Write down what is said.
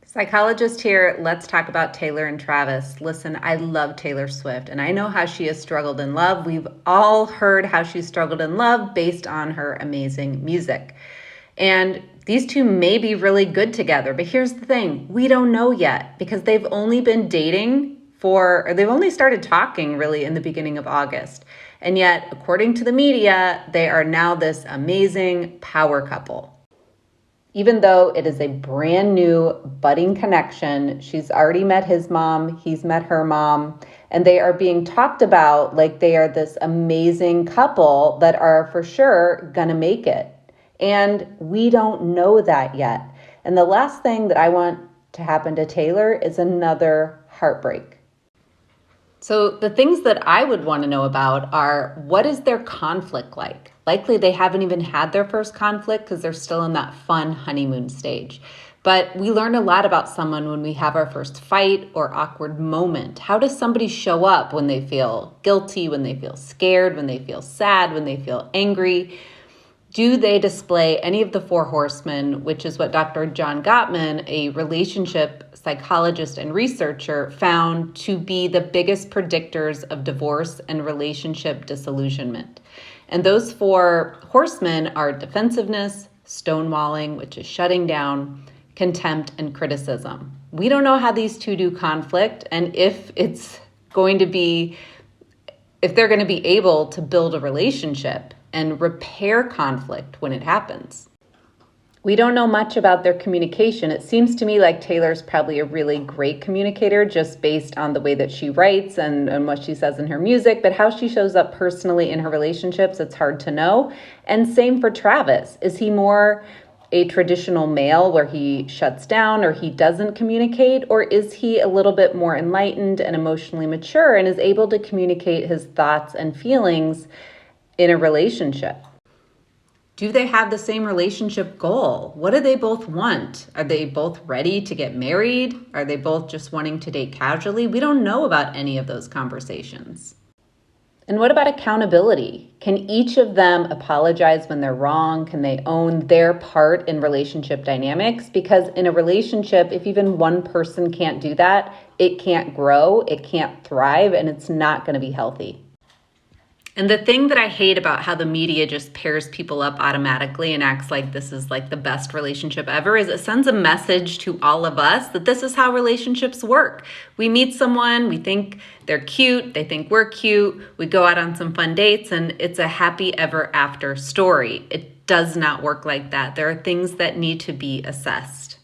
Psychologist here. Let's talk about Taylor and Travis. Listen, I love Taylor Swift, and I know how she has struggled in love. We've all heard how she struggled in love based on her amazing music. And these two may be really good together, but here's the thing. We don't know yet because they've only been dating they've only started talking really in the beginning of August. And yet, according to the media, they are now this amazing power couple. Even though it is a brand new budding connection, she's already met his mom, he's met her mom, and they are being talked about like they are this amazing couple that are for sure gonna make it. And we don't know that yet. And the last thing that I want to happen to Taylor is another heartbreak. So the things that I would want to know about are, what is their conflict like? Likely they haven't even had their first conflict because they're still in that fun honeymoon stage. But we learn a lot about someone when we have our first fight or awkward moment. How does somebody show up when they feel guilty, when they feel scared, when they feel sad, when they feel angry? Do they display any of the four horsemen, which is what Dr. John Gottman, a relationship psychologist and researcher, found to be the biggest predictors of divorce and relationship disillusionment? And those four horsemen are defensiveness, stonewalling, which is shutting down, contempt, and criticism. We don't know how these two do conflict and if they're going to be able to build a relationship and repair conflict when it happens. We don't know much about their communication. It seems to me like Taylor's probably a really great communicator just based on the way that she writes and what she says in her music, but how she shows up personally in her relationships, it's hard to know. And same for Travis. Is he more a traditional male where he shuts down or he doesn't communicate, or is he a little bit more enlightened and emotionally mature and is able to communicate his thoughts and feelings in a relationship? Do they have the same relationship goal? What do they both want? Are they both ready to get married? Are they both just wanting to date casually? We don't know about any of those conversations. And what about accountability? Can each of them apologize when they're wrong? Can they own their part in relationship dynamics? Because in a relationship, if even one person can't do that, it can't grow, it can't thrive, and it's not going to be healthy. And the thing that I hate about how the media just pairs people up automatically and acts like this is like the best relationship ever is it sends a message to all of us that this is how relationships work. We meet someone, we think they're cute, they think we're cute, we go out on some fun dates, and it's a happy ever after story. It does not work like that. There are things that need to be assessed.